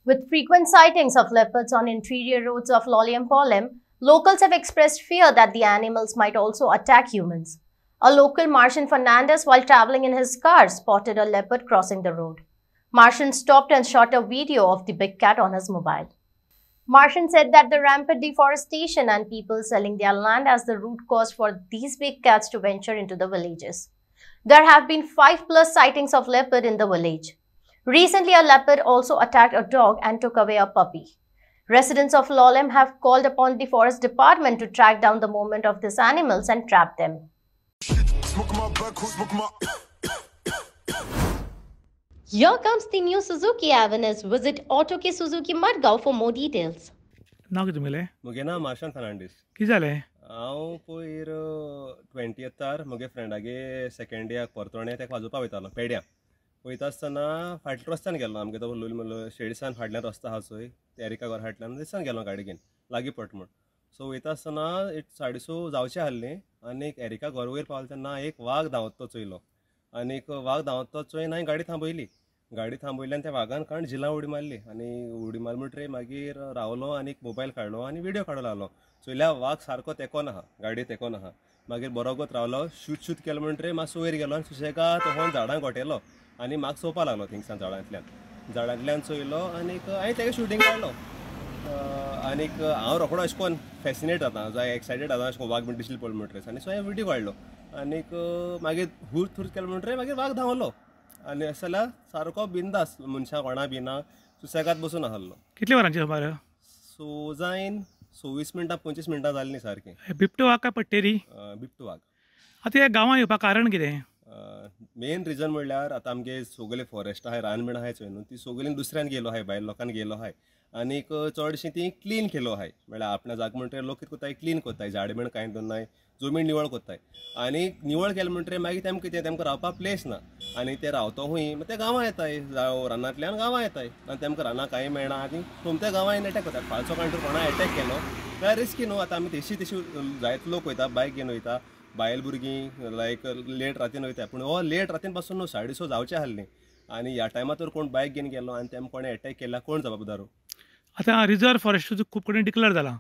With frequent sightings of leopards on interior roads of Lolympolem, locals have expressed fear that the animals might also attack humans. A local Martian Fernandez, while traveling in his car, spotted a leopard crossing the road. Martian stopped and shot a video of the big cat on his mobile. Martian said that the rampant deforestation and people selling their land as the root cause for these big cats to venture into the villages. There have been 5+ sightings of leopard in the village. Recently, a leopard also attacked a dog and took away a puppy. Residents of Lolem have called upon the forest department to track down the movement of these animals and trap them. Here comes the new Suzuki Avenue. Visit Auto K Suzuki Madgaon for more details. नाव कितें तुगेलें? मुगे नांव मार्शन फर्नांडीस. कितें जालें? हांव पयर 20तार म्हगे फ्रेंडागे second इयराक परतोणे तेका वाजोवपाक वयतालो पेड्यां. वयता आसतना फाटल्या रस्त्यान गेलो. आमगे तो शेडीसान फाटल्यान रस्तो आहा चोय एरिका घर फाटल्यान थंयसान गेलो गाडी घेवन लागीं पडटा म्हूण. सो वयता आसतना 6:30 जावचें आहलें आनी एरिका घर वयर पावले तेन्ना एक वाघ धांवता तो चोयलो. आनीक वाघ धांवता तो चोयन हांवें गाडी थांबयली. गाडी थांबयली आनी त्या वाघान काण जिलां उडी मारली आनी उडी मारली म्हणटरी मागीर रावलो आनी मोबायल काडलो आनी व्हिडिओ काडूंक लागलो. चोयल्या वाघ सारको तेकोन आहा, गाडी तेकोन आहा. मागीर बरोगत रावलो, शूट केलो म्हणटरी मातसो वयर गेलो आनी सुशेगाद तो झाडांक घोटेलो आनी म्हाका चोवपाक लागलो थिंगसान झाडांतल्यान चोयलो आनीक हांवें तेगे शूटिंग काडलो. आनीक हांव रोखडो अशें करून फॅसिनेट जाता, जाय एक्सायटेड जाता अशें वाघ बीन दिसली पळय म्हणटरी आनी सो हांवें व्हिडिओ काडलो. आनीक मागीर हूर थूर केलो म्हणटरी मागीर वाघ धांवलो आनी अशें जाल्यार सारको बिंदास मनशां कोणा बिना सुसेगाद बसून आहलो. कितले वरांची खबर? सो जायन 24 मिनटां 25 मिनटां जालीं सारकी. बिबटो वाघ काय पट्टेरी? बिबटो वाघ. आतां ह्या गांवांत येवपाक कारण कितें? मेन रिजन म्हणल्यार आतां आमगे सगळे फॉरेस्ट आहाय, रानबीण आहाय चोय न्हू, ती सगळीं दुसऱ्यान गेलो आहाय, भायर लोकांक गेलो आहाय आनीक चडशीं ती क्लीन केलो आहाय. म्हणल्यार आपल्या जाग म्हणटरी लोक कितें कोत्ताय क्लीन कोत्ताय, झाड बीण कांय दवरनाय, जमीन निवळ कोत्ताय आनी निवळ केलें म्हणटरी मागीर तेमकां कितें तेमकां रावपाक प्लेस ना आनी ते रावता खूंय ते गांवां येताय, जावं रानांतल्यान गांवां येताय आनी तेमकां रानां कांय मेळना आनी सोमत्या गांवांत अटॅक कोतात. फालचो कांय तर कोणा अटॅक केलो जाल्यार रिस्की न्हू. आतां आमी तेशी जायते लोक वयता, बायक घेवन वयता, बायल भुरगीं लायक लेट रातीन वयता. पूण हो लेट रातीन पासून न्हू 6:30 जावचें आहलें आनी ह्या टायमार तर कोण बायक घेवन गेलो आनी तेमकां कोणें अटॅक केला कोण जबाबदार? आतां रिजर्व फॉरेस्टाचो खूब कडेन डिक्लेअर जाला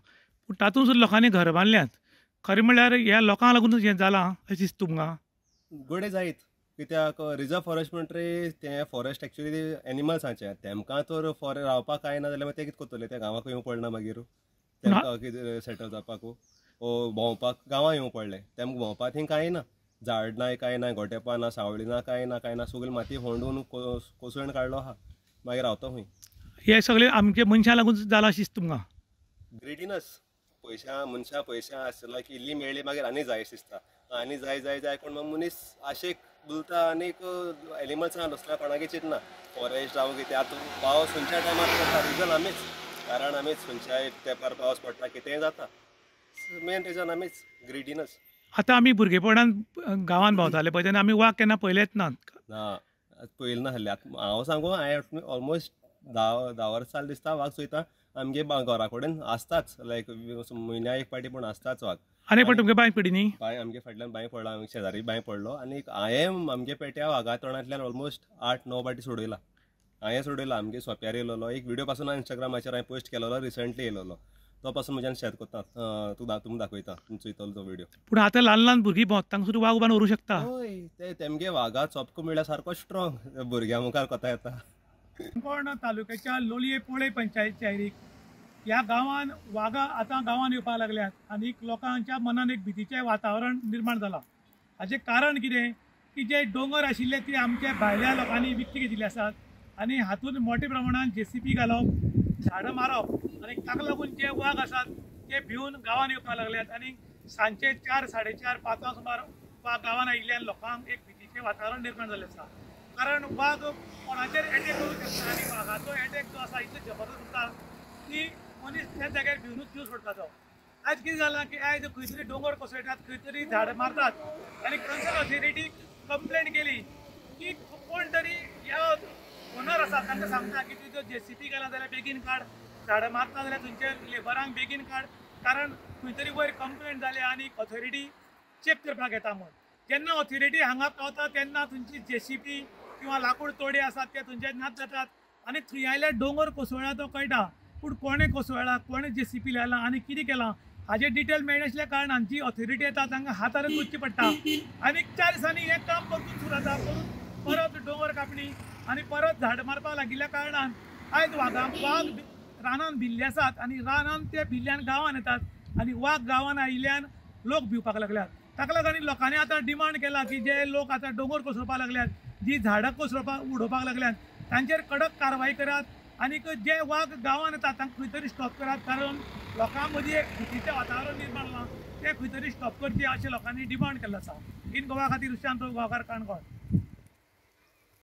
पूण तातूंत सुद्दां लोकांनी घर बांदल्यात. खरें म्हणल्यार ह्या लोकांक लागून हें जालां अशें दिसता तुमकां? गडे जायत, कित्याक रिजर्व फॉरेस्ट म्हणटरी तें फॉरेस्ट एक्चुली एनिमल्सांचें. तेमकां तर रावपाक कांय ना जाल्यार ते कितें कोत्तले? ते गांवांक येवंक पडना मागीर तेमकां कितें सेटल जावपाक ओ भोंवपाक गांवां येवंक पडलें. तेमकां भोंवपाक थंय कांय ना, झाड नाय कांय ना, गोटेपां ना, सावळी ना, कांय ना, सगळी माती होंडून कोसळून काडलो आहा मागीर रावता खूंय. हे सगळें आमच्या मनशां लागून जालां अशें दिसता तुमकां? ग्रेडिनस, मनशां पयशा आसला की इल्ली मेळ्ळी मागीर आनी जाय दिसता, आनी जाय कोण मनीस आशेक बुलता आनीक एनिमल्सां दुसऱ्या कोणागे चिंतना. फॉरेस्ट जावं कितें आतां पावस खंयच्या टायमार पडटा रिजन आमीच, कारण आमीच खंयच्याय तेंपार पावस पडटा कितेंय जाता. मेन रिजन आमीच, ग्रेडिनस. आतां आमी भुरगेपणान गांवांत भोंवताले पळय तेन्ना आमी वाघ केन्ना पळयलेच नात. ना पयलें नाहलें. हांव सांगू हांवें ऑलमोस्ट 10 वर्सां जालीं दिसता वाघ चोयता. आमगे घरा कडेन आसताच, लायक म्हयन्या एक पाटी पूण आसताच वाघ. आनी पण तुमगे बांय पडी न्ही? बांय आमगे फाटल्यान बांय पडला, आमगे शेजारी बांय पडलो आनी हांवें आमगे पेट्या वाघा तोंडांतल्यान ऑलमोस्ट 8-9 पाटी सोडयला. हांवें सोडयला. आमगे सोंप्यार येयलो एक व्हिडिओ पासून इंस्टाग्रामाचेर हांवें पोस्ट केलेलो, रिसंटली येयलो तो पासून म्हज्यान शेअर करता. तुमकां दाखयता, चोयतलो तो व्हिडिओ. पूण आतां ल्हान भुरगीं भोंवता तांकां सुद्दां वाघ उबान व्हरूंक शकता? हय, तेमगे वाघा चोपको म्हळ्यार सारको स्ट्रॉंग, भुरग्यां मुखार कोता येता. काणकोण तालुक्याच्या लोलये पोळे पंचायतीच्या एरीक ह्या गांवांत वाघा आतां गांवांत येवपाक लागल्यात आनी लोकांच्या मनान एक भितीचें वातावरण निर्माण जालां. हाचें कारण कितें की जे दोंगर आशिल्ले ते आमच्या भायल्या लोकांनी विकते घेतिल्ले आसात आनी हातूंत मोठ्या प्रमाणात JCB घालप, झाडां मारप आनी ताका लागून जे वाघ आसात ते भिवन गांवांत येवपाक लागल्यात आनी सांजचे 4-4:30 5 सुमार वाघ गांवांत आयिल्ल्यान लोकांक एक भितीचें वातावरण निर्माण जाल्लें आसा. कारण वाघ कोणाचेर अटॅक करूंक शकता आनी वाघाचो अटॅक जो आसा इतलो जबरदस्त आसा की मनीस त्या जाग्यार भिवनूच जीव सोडटा तो. आयज कितें जालां की आयज खंय तरी दोंगर कोसळटात, खंय तरी झाड मारतात आनी कन्सर्न ऑथॉरिटीक कंप्लेंट केली की कोण तरी ह्या ओनर आसा तांकां सांगता की तुजो JCB गेला जाल्यार बेगीन काड, झाडां मारता जाल्यार तुमच्या लेबरांक बेगीन काड, कारण खंय तरी वयर कंप्लेंट जाले आनी ऑथॉरिटी चॅक करपाक येता म्हूण. जेन्ना ऑथॉरिटी हांगा पावता तेन्ना तुमची JCB किंवा लाकूड तोडे आसात ते तुमचे नाच जातात. आनी थंय आयल्यार डोंगर कोसळ्ळा तो कळटा, पूण कोणें कोसळ्ळा, कोणें JCP लायला आनी कितें केलां हाजें डिटेल मेळनासल्या कारणान जी ऑथॉरिटी येता तांकां हाताळत वचचें पडटा. आनी 4 दिसांनी हें काम परतून सुरू जाता, परत डोंगर कापणी आनी परत झाड मारपाक लागिल्ल्या कारणान आयज वाग रानान भिल्ले आसात आनी रानान ते भिल्ल्यान गांवांत येतात आनी वाघ गांवांत आयिल्ल्यान लोक भिवपाक लागल्यात. ताका लागून लोकांनी आतां डिमांड केला की जे लोक आतां डोंगर कोसळपाक लागल्यात, जी झाडां उडोवपाक लागल्यात, तांचेर कडक कारवाई करात आनी जे वाघ गांवांत येतात तांकां खंय तरी स्टॉप करात, कारण लोकां मदीं एक भीतीचें वातावरण निर्माण जालां, तें खंय तरी स्टॉप करचें अशें लोकांनी डिमांड केल्लो आसा. इन गोवा खातीर सुशांत गांवकार, काणकोण.